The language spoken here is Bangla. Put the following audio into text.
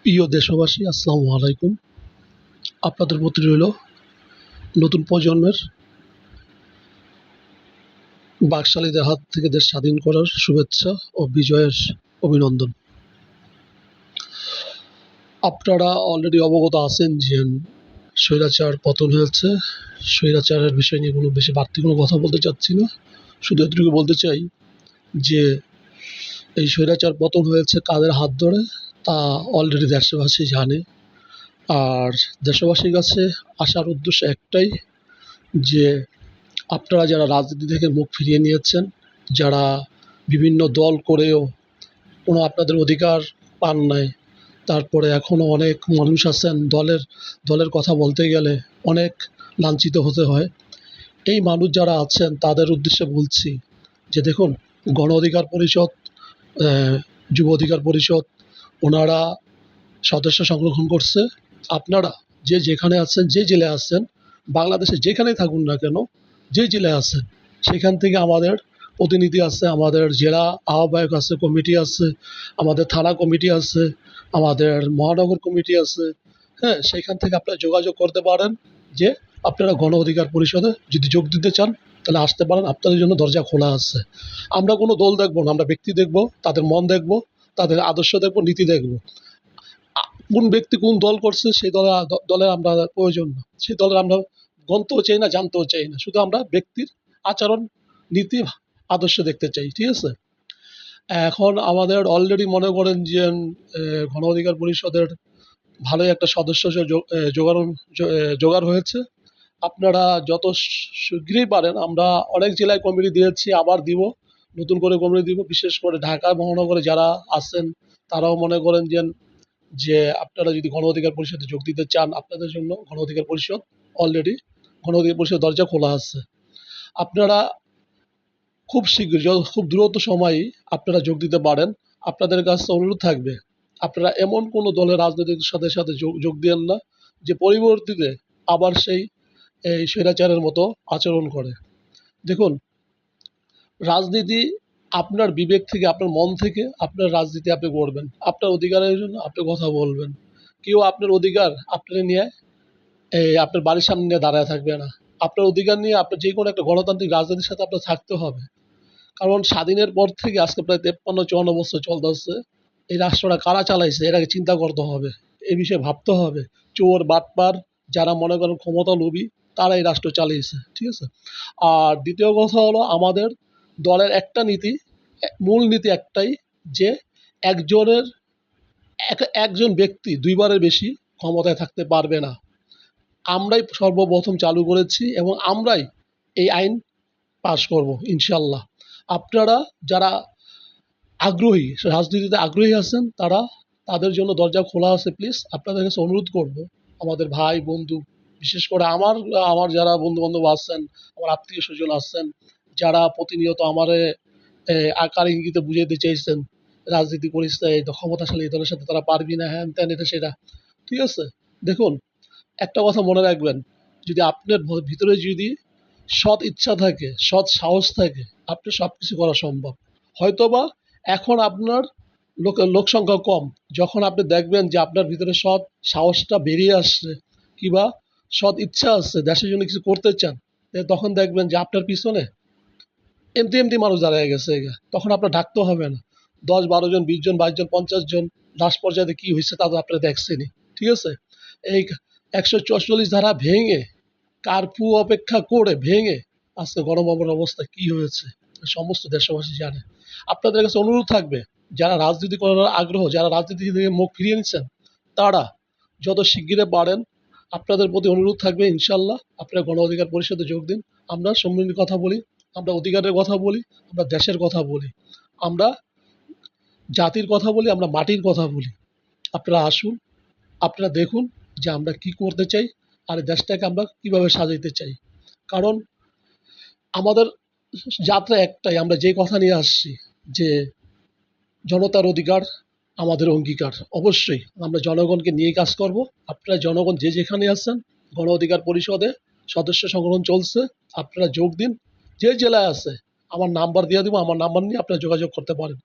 প্রিয় দেশবাসী, আসসালামু আলাইকুম। আপনাদের প্রতি রইল নতুন প্রজন্মের বাকশালীদের হাত থেকে দেশ স্বাধীন করার শুভেচ্ছা ও বিজয়ের অভিনন্দন। আপনারা অলরেডি অবগত আছেন যে স্বৈরাচার পতন হয়েছে। স্বৈরাচারের বিষয় নিয়ে বেশি বাড়তি কোনো কথা বলতে চাচ্ছি না, শুধু এটুকু বলতে চাই যে এই স্বৈরাচার পতন হয়েছে কাদের হাত ধরে তা অলরেডি দেশবাসী জানে। আর দেশবাসীর কাছে আসার উদ্দেশ্য একটাই, যে আপনারা যারা রাজনীতি থেকে মুখ ফিরিয়ে নিয়েছেন, যারা বিভিন্ন দল করেও কোনো আপনাদের অধিকার পান নাই, তারপরে এখনও অনেক মানুষ আছেন দলের কথা বলতে গেলে অনেক লাঞ্ছিত হতে হয়। এই মানুষ যারা আছেন তাদের উদ্দেশ্যে বলছি যে দেখুন, গণ অধিকার পরিষদ, যুব অধিকার পরিষদ, ওনারা সদস্য সংরক্ষণ করছে। আপনারা যে যেখানে আছেন, যে জেলায় আছেন, বাংলাদেশে যেখানেই থাকুন না কেন, যে জেলায় আছেন সেখান থেকে আমাদের প্রতিনিধি আছে, আমাদের জেলা আহ্বায়ক আছে, কমিটি আছে, আমাদের থানা কমিটি আছে, আমাদের মহানগর কমিটি আছে। হ্যাঁ, সেখান থেকে আপনারা যোগাযোগ করতে পারেন যে আপনারা গণ অধিকার পরিষদে যদি যোগ দিতে চান তাহলে আসতে পারেন, আপনাদের জন্য দরজা খোলা আছে। আমরা কোনো দল দেখব না, আমরা ব্যক্তি দেখব, তাদের মন দেখব, তাদের আদর্শ দেখব, নীতি দেখব। কোন ব্যক্তি কোন দল করছে সেই দলের আমরা প্রয়োজন না, সেই দলের আমরা গণতেও চাই না, জানতেও চাই না। শুধু আমরা ব্যক্তির আচরণ, নীতি, আদর্শ দেখতে চাই। ঠিক আছে? এখন আমাদের অলরেডি মনে করেন যে গণ অধিকার পরিষদের ভালোই একটা সদস্য জোগাড় হয়েছে। আপনারা যত শীঘ্রই পারেন, আমরা অনেক জেলায় কমিটি দিয়েছি, আবার দিব, নতুন করে কমিটি দিব। বিশেষ করে ঢাকা মহানগরে যারা আছেন তারাও মনে করেন যে আপনারা যদি গণ অধিকার পরিষদে যোগ দিতে চান, আপনাদের জন্য গণ অধিকার পরিষদ অলরেডি, গণ অধিকার পরিষদের দরজা খোলা আছে। আপনারা খুব শীঘ্রই, খুব দ্রুত সময়েই আপনারা যোগ দিতে পারেন। আপনাদের কাছে অনুরোধ থাকবে, আপনারা এমন কোনো দলের রাজনৈতিক সাথে যোগ দিয়েন না যে পরবর্তীতে আবার এই স্বৈরাচারের মতো আচরণ করে। দেখুন, রাজনীতি আপনার বিবেক থেকে, আপনার মন থেকে আপনার রাজনীতি আপনি করবেন। আপনার অধিকারের জন্য আপনি কথা বলবেন। কেউ আপনার অধিকার আপনার নিয়ে আপনার বাড়ির সামনে নিয়ে দাঁড়ায় থাকবে না। আপনার অধিকার নিয়ে আপনার যে কোনো একটা গণতান্ত্রিক রাজনীতির সাথে আপনার থাকতে হবে। কারণ স্বাধীনের পর থেকে আজকে প্রায় 53-54 বছর চলতেছে। এই রাষ্ট্রটা কারা চালাইছে এটাকে চিন্তা করতে হবে, এই বিষয়ে ভাবতে হবে। চোর বাটপার যারা মনে করেন ক্ষমতা লোভী, তারা এই রাষ্ট্র চালিয়েছে। ঠিক আছে? আর দ্বিতীয় কথা হলো, আমাদের দলের একটা নীতি, মূল নীতি একটাই, যে একজনের একজন ব্যক্তি দুইবারের বেশি ক্ষমতায় থাকতে পারবে না। আমরাই সর্বপ্রথম চালু করেছি এবং আমরাই এই আইন পাশ করব ইনশাল্লাহ। আপনারা যারা আগ্রহী, রাজনীতিতে আগ্রহী আছেন, তাদের জন্য দরজা খোলা আছে। প্লিজ আপনাদের কাছে অনুরোধ করব, আমাদের ভাই বন্ধু, বিশেষ করে আমার যারা বন্ধু বান্ধব আছেন, আমার আত্মীয় স্বজন আছেন, যারা প্রতিনিয়ত আমারে আকার ইঙ্গিতে বুঝাইতে চাইছেন রাজনীতি করিস না, এই ক্ষমতাশালী এই দলের সাথে তারা পারবি না, হ্যান ত্যান, এটা সেটা। ঠিক আছে? দেখুন, একটা কথা মনে রাখবেন, যদি আপনার ভিতরে যদি সৎ ইচ্ছা থাকে, সৎ সাহস থাকে, আপনি সবকিছু করা সম্ভব। হয়তোবা এখন আপনার লোক সংখ্যা কম, যখন আপনি দেখবেন যে আপনার ভিতরে সৎ সাহসটা বেরিয়ে আসছে, কিংবা সৎ ইচ্ছা আছে, দেশের জন্য কিছু করতে চান, তখন দেখবেন যে আপনার পিছনে এমটি মানুষ দাঁড়িয়ে গেছে। তখন আপনার ডাকতে হবে না। 10-12 জন, 20 জন, 22 জন, 50 জন, লাস্ট পর্যায়ে কি হয়েছে তা তো আপনারা দেখছেনই। ঠিক আছে? এই 144 ধারা ভেঙে, কারফিউ অপেক্ষা করে ভেঙে আজকে গণভবনের অবস্থা কি হয়েছে সমস্ত দেশবাসী জানে। আপনাদের কাছে অনুরোধ থাকবে, যারা রাজনীতি করার আগ্রহ, যারা রাজনীতি থেকে মুখ ফিরিয়ে নিচ্ছেন, তারা যত শিগগিরই পারেন, আপনাদের প্রতি অনুরোধ থাকবে ইনশাল্লাহ আপনারা গণ অধিকার পরিষদে যোগ দিন। আমরা সম্মিলিত কথা বলি, আমরা অধিকারের কথা বলি, আমরা দেশের কথা বলি, আমরা জাতির কথা বলি, আমরা মাটির কথা বলি। আপনারা আসুন, আপনারা দেখুন যে আমরা কি করতে চাই, আর দেশটাকে আমরা কিভাবে সাজাইতে চাই। কারণ আমাদের যাত্রা একটাই, আমরা যে কথা নিয়ে আসছি যে জনতার অধিকার আমাদের অঙ্গীকার। অবশ্যই আমরা জনগণকে নিয়ে কাজ করব। আপনারা জনগণ যে যেখানে আছেন, গণ অধিকার পরিষদে সদস্য সংগ্রহণ চলছে, আপনারা যোগ দিন। যে জেলায় আছে আমার নাম্বার দিয়ে দেবো, আমার নাম্বার নিয়ে আপনারা যোগাযোগ করতে পারেন।